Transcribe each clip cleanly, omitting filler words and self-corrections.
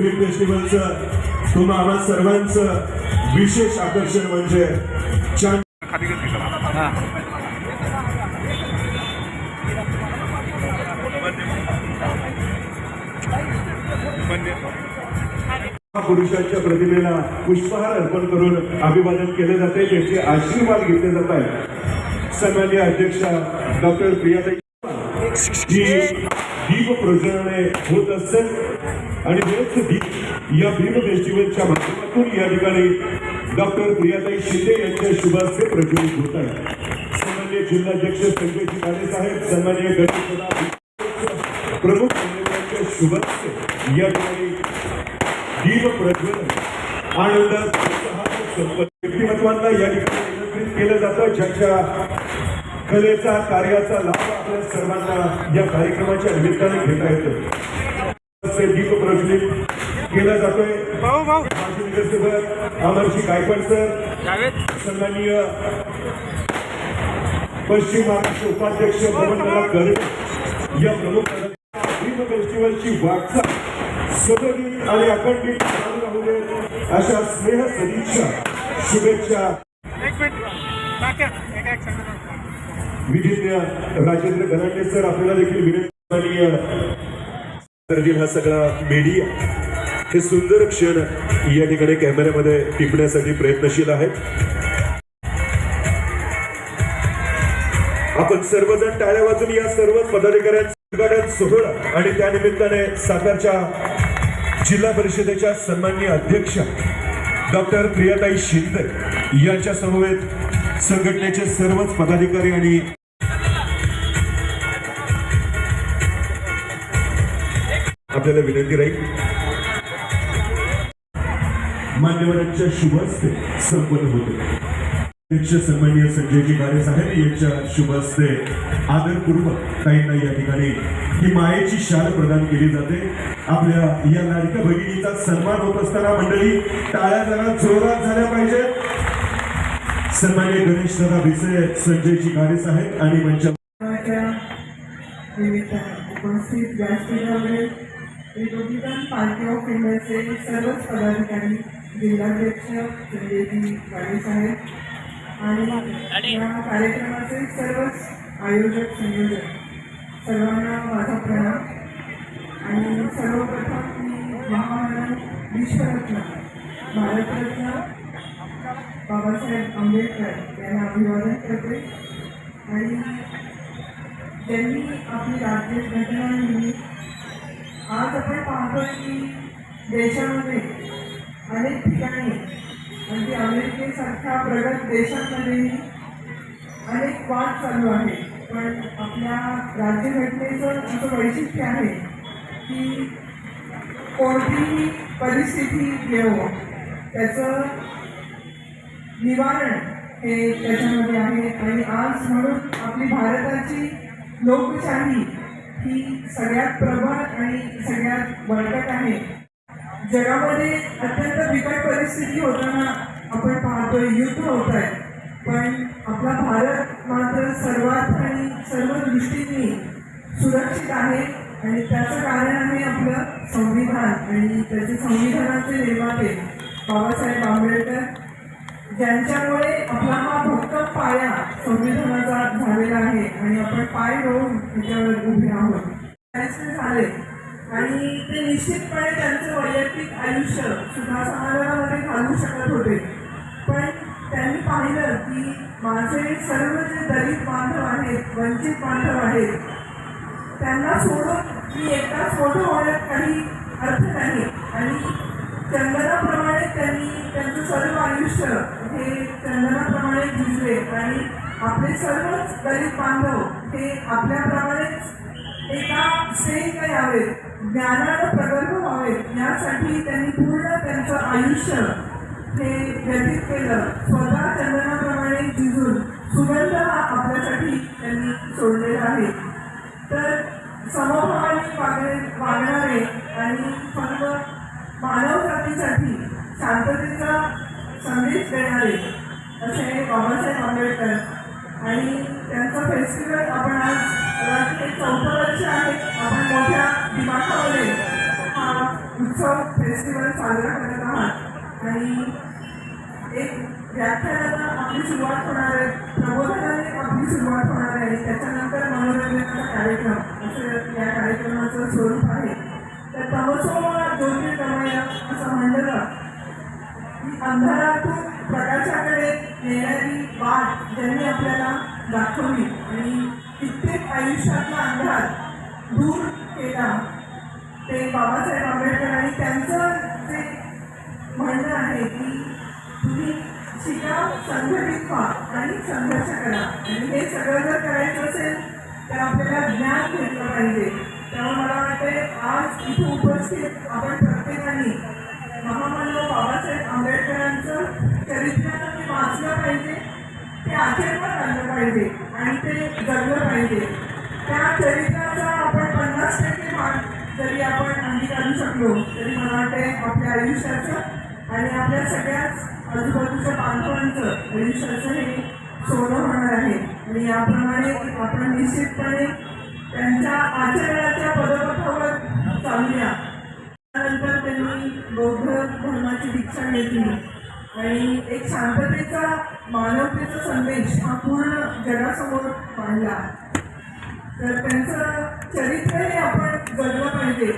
फेस्टिवलचं तुम्हा आम्हा सर्वांचं विशेष आकर्षण म्हणजे पुरुषांच्या प्रतिमेला पुष्पहार अर्पण करून अभिवादन केले जाते, त्याचे आशीर्वाद घेतले जात आहेत। सन्माननीय अध्यक्षा डॉक्टर प्रियाताई जी दीप प्रज्वलने होत असेल आणि हेच दीप या भीम फेस्टिवलच्या माध्यमातून या ठिकाणी डॉक्टर प्रियाताई शिंदे यांच्या शुभास्ते प्रज्वलित होत आहे। सन्माननीय जिल्हाध्यक्ष संजयजी काळे साहेब, सन्माननीय गणेश प्रमुख मंडळांच्या शुभास्ते या ठिकाणी दीप प्रज्वलन आनंद व्यक्तिमत्वांना या ठिकाणी निमंत्रित केलं जातं, ज्यांच्या कलेचा कार्याचा लाभ आपल्या सर्वांना या कार्यक्रमाच्या निमित्ताने घेता येतो। दीप प्रज्वलित केला जातोय। माजी नगरसेवक अमरजी गायकवाड सर, सन्माननीय पश्चिम महाराष्ट्र उपाध्यक्ष बबनदादा गर्वे या प्रमुख दीप फेस्टिवलची वाटचाल सदगीत आणि अखंडित चालू राहू दे अशा स्नेह सदिच्छा शुभेच्छा विधीज्ञ राजेंद्र गलांडे सर आपल्याला देखील विनंती। हा सगळा मीडिया हे सुंदर क्षण या ठिकाणी कॅमेऱ्यामध्ये टिपण्यासाठी प्रयत्नशील आहेत। आपण सर्वजण टाळ्या वाजून या सर्व पदाधिकाऱ्यांचं उद्घाटन सोहळा आणि त्या निमित्ताने सातारच्या जिल्हा परिषदेच्या सन्माननीय अध्यक्षा डॉक्टर प्रियाताई शिंदे यांच्या समवेत संघटनेचे सर्वच पदाधिकारी आणि आपल्याला विनंती राहील मान्यवरांच्या शुभहस्ते संपन्न होते। अध्यक्ष सन्माननीय संजयजी काळे साहेब यांच्या शुभहस्ते आदरपूर्वक ताईंना या ठिकाणी ही मायेची शाल प्रदान केली जाते। आपल्या या लाडक्या भगिनीचा सन्मान होत असताना मंडळी टाळ्या जरा जोरात झाल्या पाहिजेत। सन्माननीय गणेश दादा भिसे, संजयजी काळे साहेब आणि मंचाच्या उपस्थित व्यासपीठावर रिपब्लिकन पार्टी ऑफ इंडियाचे सर्वच पदाधिकारी, जिल्हाध्यक्ष संजयजी काळे साहेब आणि या कार्यक्रमाचे सर्वच आयोजक संयोजक सर्वांना माझा प्रणाम। आणि सर्वप्रथम मी महामानव विश्वरत्न भारतरत्न बाबासाहेब आंबेडकर यांना अभिवादन करते। आणि त्यांनी आपली राज्यघटना लिहिली। आज आपण पाहतोय की देशामध्ये अनेक ठिकाणी म्हणजे अमेरिकेसारख्या प्रगत देशांमध्येही अनेक वाद चालू आहे, पण आपल्या राज्यघटनेचं असं वैशिष्ट्य आहे की कोणतीही परिस्थिती येवो त्याचं निवारण हे त्याच्यामध्ये आहे। आणि आज म्हणून आपली भारताची लोकशाही ही सगळ्यात प्रबळ आणि सगळ्यात बळकट आहे। जगामध्ये अत्यंत बिकट परिस्थिती होताना आपण पाहतोय, युद्ध होत आहे, पण आपला भारत मात्र सर्वात आणि सर्व दृष्टीने सुरक्षित आहे। आणि त्याचं कारण आहे आपलं संविधान आणि त्याचे संविधानाचे निर्माते बाबासाहेब आंबेडकर, ज्यांच्यामुळे आपला हा भक्कम पाया संविधानाचा झालेला आहे आणि आपण पाय रोवून त्याच्यावर उभे आहोत झाले। आणि ते निश्चितपणे त्यांचं वैयक्तिक आयुष्य सुद्धा समाजामध्ये घालू शकत होते, पण त्यांनी पाहिलं की माझे सर्व जे दलित बांधव आहेत, वंचित बांधव आहेत, त्यांना सोडून मी एकटाच मोठं होण्यात काही अर्थ नाही। आणि चंदनाप्रमाणे त्यांनी त्यांचं सर्व आयुष्य हे चंदनाप्रमाणे झिजले आणि आपले सर्वच दलित बांधव हे आपल्याप्रमाणेच एका श्रेष्ठ यावेत, ज्ञानानं प्रगल्भ व्हावेत यासाठी त्यांनी पूर्ण त्यांचं आयुष्य हे व्यतीत केलं। स्वतः चंदनाप्रमाणे झिजून सुगंध हा आपल्यासाठी त्यांनी सोडलेला आहे। तर समभावाने वागणारे आणि फक्त मानव जातीसाठी शांततेचा संदेश देणारे असे बाबासाहेब आंबेडकर। आणि त्यांचा फेस्टिवल आपण आज 4थं वर्ष आहे, आपण मोठ्या दिमाखामध्ये हा उत्सव फेस्टिवल साजरा करत आहात आणि एक व्याख्यानाला आपली सुरुवात होणार आहे, प्रबोधनाने आपली सुरुवात होणार आहे, त्याच्यानंतर मनोरंजनाचा कार्यक्रम असं या कार्यक्रमाचं स्वरूप आहे. तर तमसो ज्योतिर्गमय असं म्हणलं की अंधारातून प्रकाशाकडे नेणारी वाट ज्यांनी आपल्याला दाखवली आणि कित्येक आयुष्यातला अंधार दूर केला ते बाबासाहेब आंबेडकर. आणि त्यांचं जे म्हणणं आहे की तुम्ही शिका, संघटित व्हा आणि संघर्ष करा. आणि हे सगळं जर करायचं असेल तर आपल्याला ज्ञान घेतलं पाहिजे. त्यामुळे मला वाटते आज इथे उपस्थित आपण प्रत्येकाने महामानव बाबासाहेब आंबेडकरांचं चरित्र वाचलं पाहिजे, ते आचरणात आणलं पाहिजे आणि ते जगलं पाहिजे. त्या चरित्राचा आपण 50% भाग जरी आपण अंगीकारू शकलो तरी मला वाटते आपल्या आयुष्याचं आणि आपल्या सगळ्याच आजूबाजूच्या बांधवांचं आयुष्याचं हे सोनं होणार आहे. आणि याप्रमाणे आपण निश्चितपणे त्यांच्या आचरणाच्या पदपथावर चालूया. त्यानंतर त्यांनी बौद्ध धर्माची दीक्षा घेतली आणि एक शांततेचा, मानवतेचा संदेश हा पूर्ण जगासमोर मांडला. तर त्यांचं चरित्रही आपण जगलं पाहिजे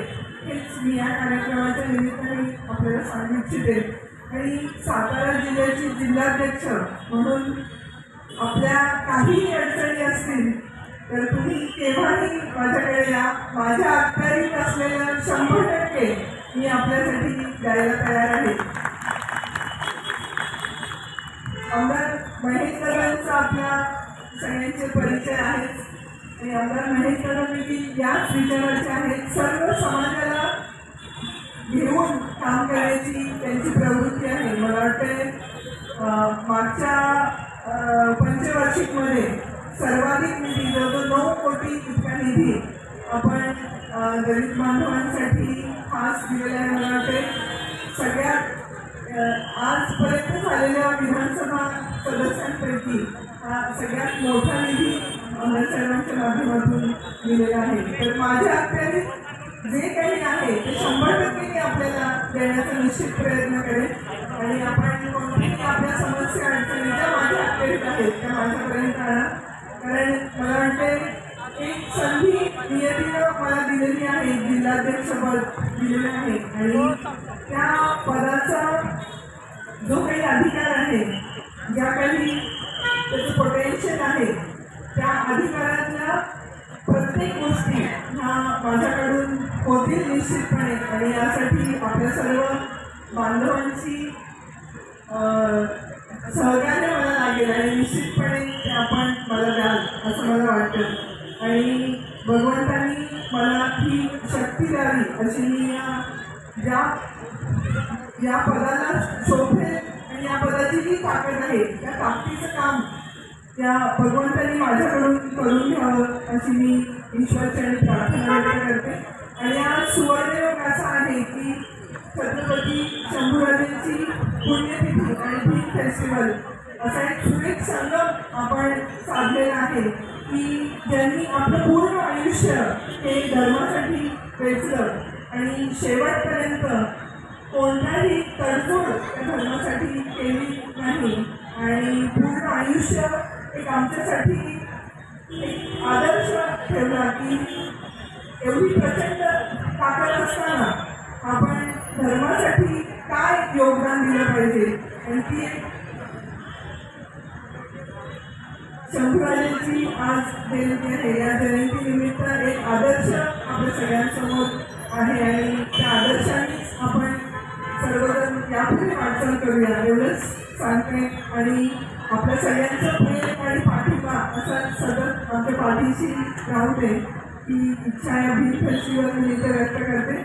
हेच मी या कार्यक्रमाच्या निमित्ताने आपल्याला सांगू इच्छिते. आणि सातारा जिल्ह्याची जिल्हाध्यक्ष म्हणून आपल्या काहीही अडचणी असतील तर तुम्ही केव्हाही माझ्याकडे या. माझ्या अखत्यारीत असलेलं 100% मी आपल्यासाठी द्यायला तयार आहे. आमदार महेश दादांचा आपल्या सगळ्यांचे परिचय आहेत आणि आमदार महेश दादांनी याच विचाराचे आहेत. सर्व समाजाला घेऊन काम करण्याची त्यांची प्रवृत्ती आहे. मला वाटते मागच्या पंचवार्षिकमध्ये सर्वाधिक निधी जवळजवळ 9 कोटी इतका निधी आपण दलित बांधवांसाठी खास दिलेला आहे. मला वाटते सगळ्यात आजपर्यंत झालेल्या विधानसभा सदस्यांपैकी हा सगळ्यात मोठा निधी आमदारसाहेबांच्या माध्यमातून दिलेला आहे. तर माझ्या अखत्यारीत जे काही आहे ते 100% मी आपल्याला देण्याचा निश्चित प्रयत्न करेन. आणि आपण कोणत्याही आपल्या समस्या अडचणी ज्या माझ्या अखत्यारीत आहेत त्या माझ्यापर्यंत आणा. कारण मला वाटते एक संधी नियतीनं मला दिलेली आहे, जिल्हाध्यक्षपद दिलेलं आहे आणि त्या पदाचा जो काही अधिकार आहे, ज्या काही त्याचं पोटेन्शियल आहे, त्या अधिकारातल्या प्रत्येक गोष्टी ह्या माझ्याकडून होतील निश्चितपणे. आणि यासाठी आपल्या सर्व बांधवांची सहकार्य मला लागेल आणि निश्चितपणे ते आपण मला द्याल असं मला वाटतं. आणि भगवंतांनी मला ही शक्ती द्यावी अशी मी या पदाला शोभेल आणि या पदाची जी ताकद आहे त्या ताकदीचं काम त्या भगवंतांनी माझ्याकडून करून घ्यावं अशी मी ईश्वरचरणी प्रार्थना व्यक्त करते. आणि आज सुवर्णयोग असा आहे की छत्रपती शंभूराजांची पुण्यतिथी आणि भीम फेस्टिवल असा एक सुरेख संगम आपण साधलेला आहे की ज्यांनी आपलं पूर्ण आयुष्य हे धर्मासाठी वेचलं आणि शेवटपर्यंत कोणताही तडजोड त्या धर्मासाठी केली नाही आणि पूर्ण आयुष्य एक आमच्यासाठी एक आदर्श ठेवला की एवढी प्रचंड ताकद असताना आपण धर्मासाठी काय योगदान दिलं पाहिजे. आणि ती शंभूराजांची आज जयंती आहे. या जयंतीनिमित्त एक आदर्श आपल्या सगळ्यांसमोर आहे आणि त्या आदर्शानेच आपण सर्वजण यापुढे वाटचाल करूया एवढंच सांगते. आणि आपल्या सगळ्यांचं प्रेम आणि पाठिंबा असा सतत आमच्या पाठीशी राहू दे ही इच्छा या भीम फेस्टिवल निमित्त व्यक्त करते.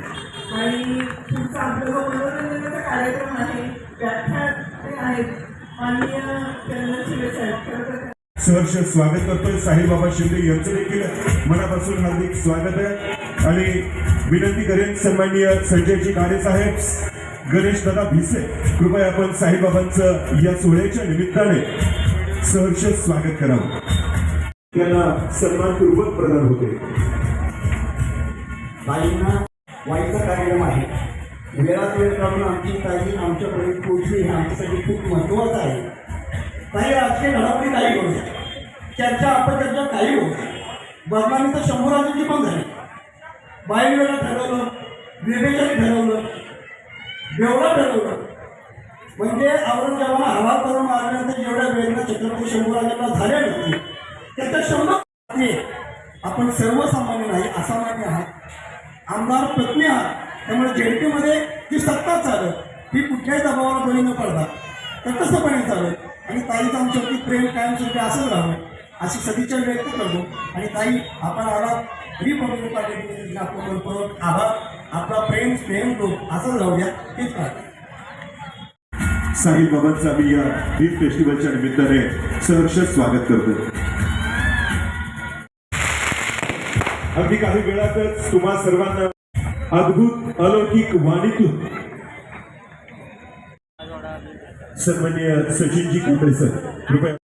आणि पुढचा आपला जो मनोरंजनाचा कार्यक्रम आहे, व्याख्यान ते आहेत माननीय चंदन शिवे साहेब. खरं तर सहर्ष स्वागत करतोय. साईबाबा शिंदे यांचं देखील मनापासून हार्दिक स्वागत आहे. आणि विनंती करेन सन्माननीय संजयजी काळे साहेब, गणेश दादा भिसे, कृपया आपण साईबाबांचं या सोहळ्याच्या निमित्ताने सहर्ष स्वागत करावं. त्यांना सन्मानपूर्वक प्रदान होते. बाईंना वाईचा कार्यक्रम आहे वेळात वेळ काढून आमची ताई आमच्यापर्यंत पोहोचली हे आमच्यासाठी खूप महत्त्वाचं आहे. काही राजकीय घडामोडी काही होऊ चर्चा अपचर्चा काही होऊ बदनामी तर शंभराजांची पण झाली. बायवेळा ठरवलं, विवेचन ठरवलं, बेवडा ठरवलं. म्हणजे औरंगजेबाला हवा करून मारल्यानंतर जेवढ्या वेळेला छत्रपती शंभूराजांना झाल्या नव्हती त्याच्या 100 आपण सर्वसामान्य नाही, असामान्य आहात, आमदार पत्नी आहात. त्यामुळे झेडपीमध्ये जी सत्ता चालत ही कुठल्याही दबावाला बळी न पडता तटस्थपणे चालत आणि ताईचं आमच्यावरती प्रेम कायमस्वरूपी असंच राहावं अशी सदिच्छा व्यक्त करतो. आणि ताई आपण आलात रिपब्लिक पार्टी आपण परत आभार. आपला प्रेम स्नेह लोक असंच राहू द्या हेच पाहिजे. साहिल बाबांचं आम्ही या बीफ फेस्टिवलच्या निमित्ताने सहर्ष स्वागत करतो. अगदी काही वेळातच तुम्हा सर्वांना अद्भुत अलौकिक वाणीतून सन्माननीय सचिनजी कांबळे सर कृपया.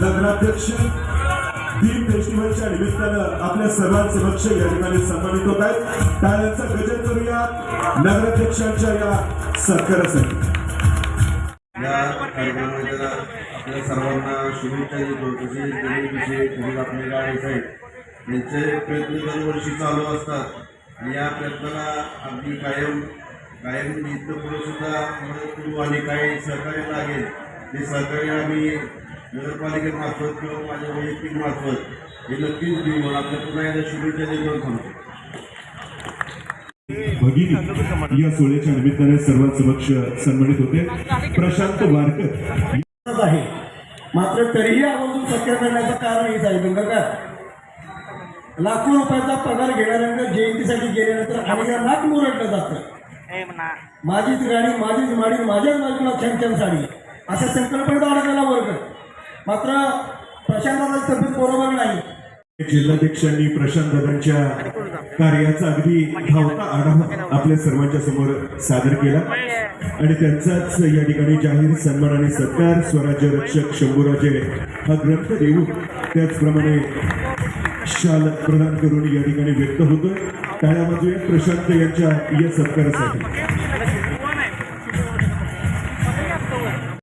नगराध्यक्ष बीफ फेस्टिवलच्या निमित्तानं आपल्या सर्वांसमक्ष या ठिकाणी सन्मानित होत आहेत. टाळ्यांचा गजर करूया नगराध्यक्षांच्या या सत्कारासाठी. या कार्यक्रमाला आपल्या सर्वांना शुभेच्छा देतो. तसेच आपले गाडी साहेब यांचे प्रयत्न दरवर्षी चालू असतात आणि या प्रयत्नाला अगदी कायम इथं पुढे सुद्धा मदत करू आणि काही सहकार्य लागेल ते सहकार्य आम्ही नगरपालिकेमार्फत किंवा माझ्या वैयक्तिक मार्फत हे नक्कीच देऊ. मला आपल्या पुन्हा एकदा शुभेच्छा देतो थांबतो. भगिनी या सोहळ्याच्या निमित्ताने सर्वांसमक्ष सन्मानित होते. प्रशांत वारकर आहे मात्र तरीही आवर्जून सत्कार करण्याचं कारण हेच आहे बघा का लाखो रुपयाचा पगार घेणाऱ्यांना जयंतीसाठी गेल्यानंतर आम्हाला नाक मुरडलं जातं. माझीच गाडी माझीच माडी माझ्याच बाजूला छान छान साडी अशा संकल्पनेचा अडकलेला वर्ग. मात्र प्रशांतदादांची तब्येत बरोबर नाही. जिल्हाध्यक्षांनी प्रशांत दादांच्या कार्याचा अगदी धावता आढावा आपल्या सर्वांच्या समोर सादर केला आणि त्यांचाच या ठिकाणी जाहीर सन्मान आणि सत्कार स्वराज्य रक्षक शंभूराजे हा ग्रंथ देऊन त्याचप्रमाणे शाल प्रदान करून या ठिकाणी व्यक्त होतोय. टाळ्या वाजवूया प्रशांत यांच्या या सत्कारासाठी.